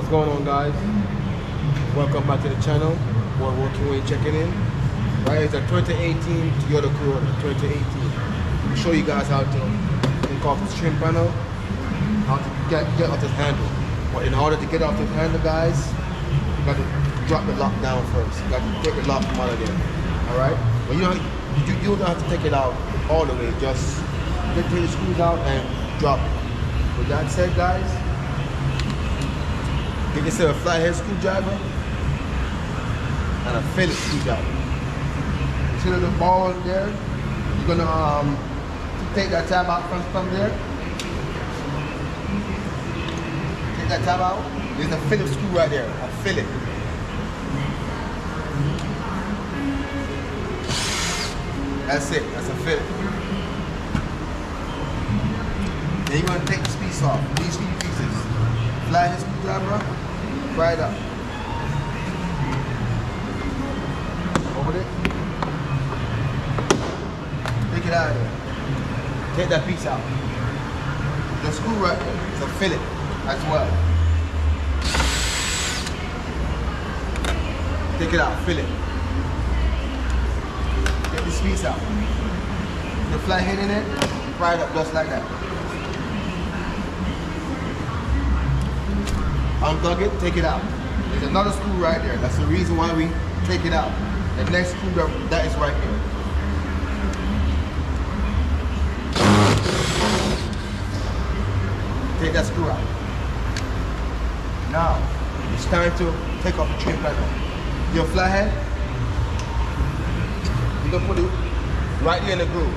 going on, guys? Welcome back to the channel. We're working with checking in. Right, it's a 2018 Toyota Corolla, 2018. I'll show you guys how to take off the trim panel, how to get off this handle. But in order to get off this handle, guys, you got to drop the lock down first. You got to take the lock from out of there. Alright? But you don't have to take it out all the way. Just take the screws out and drop it. With that said, guys, get yourself a flathead screwdriver and a Phillips screwdriver. See the ball there? You're gonna take that tab out from there. Take that tab out. There's a Phillips screw right there. A Phillips. That's it. That's a Phillips. Then you're gonna take this piece off. These three pieces. Flathead screwdriver. Right up. Hold it. Take it out of there. Take that piece out. The screw right there is a fillet as well. Take it out, fillet. Take this piece out. The flathead in it, pry it up just like that. Unplug it, take it out. There's another screw right there. That's the reason why we take it out. The next screw that is right here. Take that screw out. Now, it's time to take off the trim panel. Your flathead, you're gonna put it right here in the groove.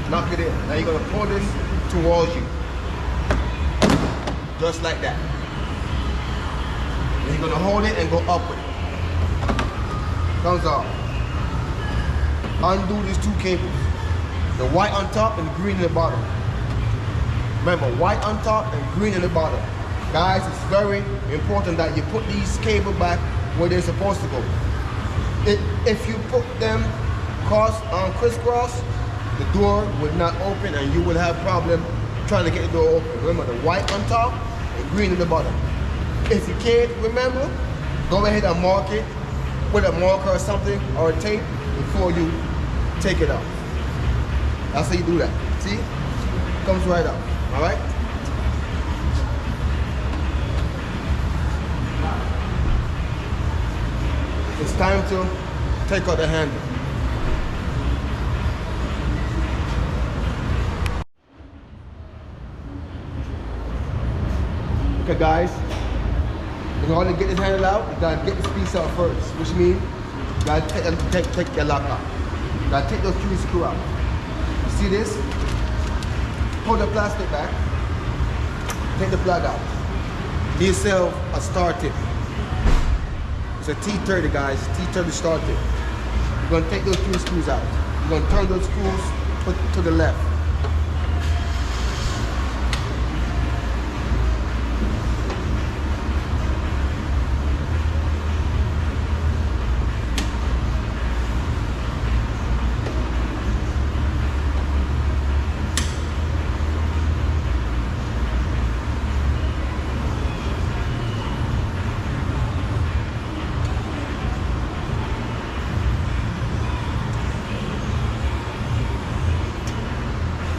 Knock it in. Now you're gonna pull this towards you. Just like that. Then you're gonna hold it and go up with it. Comes off. Undo these two cables. The white on top and the green in the bottom. Remember, white on top and green in the bottom. Guys, it's very important that you put these cables back where they're supposed to go. If you put them crisscross, the door would not open and you will have problem trying to get the door open. Remember, the white on top and green in the bottom. If you can't remember, go ahead and mark it with a marker or something or a tape before you take it off. That's how you do that. See? Comes right up. All right? It's time to take out the handle. Okay, guys. In order to get this handle out, you gotta get this piece out first, which means you gotta take your lock out. You gotta take those three screws out. You see this? Pull the plastic back. Take the plug out. Get yourself a star tip. It's a T30, guys. T30 star tip. You're gonna take those three screws out. You're gonna turn those screws to the left.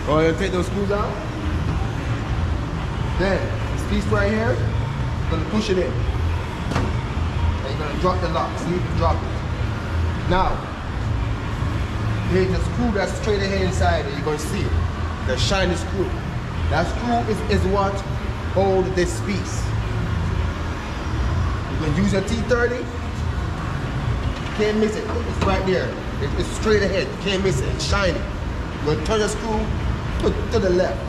Go ahead and take those screws out. Then, this piece right here, you're gonna push it in. And you're gonna drop the lock. See, drop it. Now, here's the screw that's straight ahead inside it. You're gonna see it. The shiny screw. That screw is what holds this piece. You're gonna use your T30. Can't miss it. It's right there. It's straight ahead. You can't miss it. It's shiny. You're gonna turn the screw to the left.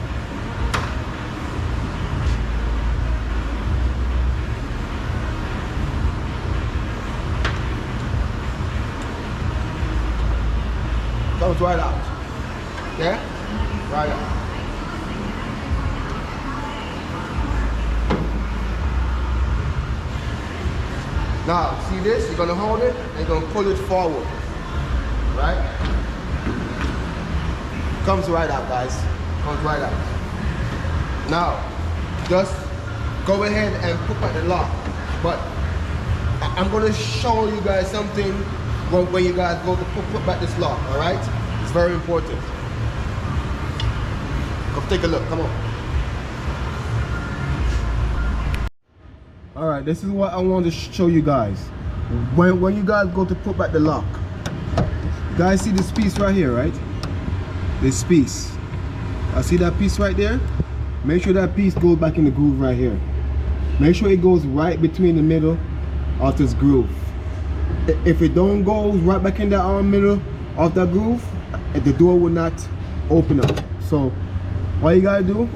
Comes right out. Yeah? Right out. Now, see this? You're gonna hold it and you're gonna pull it forward. Right? Comes right out, guys. Comes right out. Now, just go ahead and put back the lock. But I'm gonna show you guys something when you guys go to put back this lock, all right? It's very important. Come take a look, come on. All right, this is what I want to show you guys. When you guys go to put back the lock, you guys see this piece right here, right? This piece. I see that piece right there? Make sure that piece goes back in the groove right here. Make sure it goes right between the middle of this groove. If it don't go right back in the middle of that groove, the door will not open up. So what you gotta do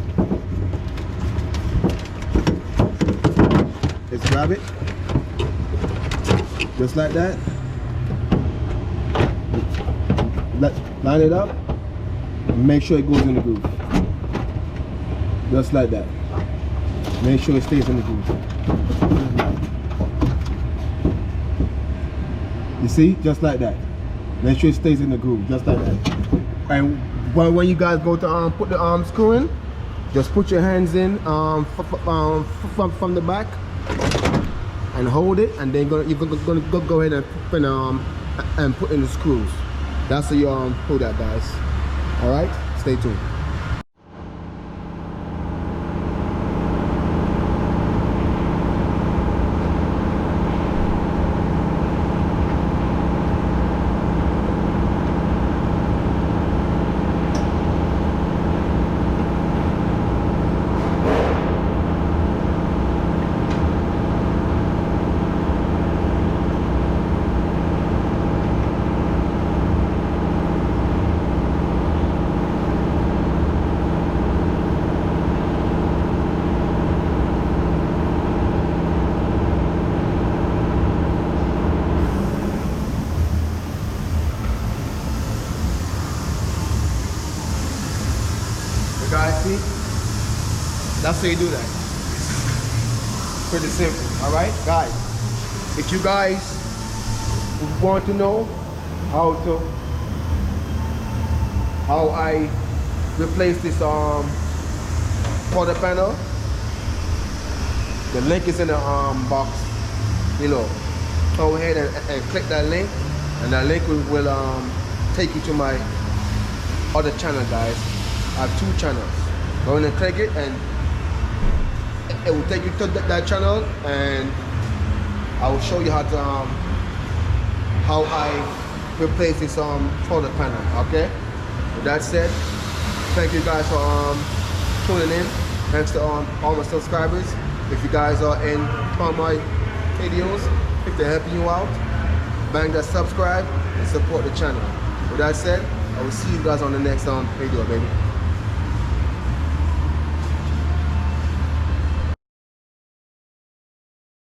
is grab it just like that, line it up, and make sure it goes in the groove just like that. Make sure it stays in the groove. You see, just like that. Make sure it stays in the groove just like that. And when you guys go to put the screw in, just put your hands in from the back and hold it, and then you're gonna go ahead and put in the screws. That's how you pull that, guys. All right, stay tuned. Guys, see? That's how you do that. Pretty simple, all right? Guys, if you guys want to know how I replace this quarter panel, the link is in the box below. Go ahead and click that link, and that link will take you to my other channel, guys. I have 2 channels. Go in and click it, and it will take you to that channel, and I will show you how I replace this shoulder panel. Okay. With that said, thank you guys for tuning in. Thanks to all my subscribers. If you guys are in my videos, if they're helping you out, bang that subscribe and support the channel. With that said, I will see you guys on the next video, baby.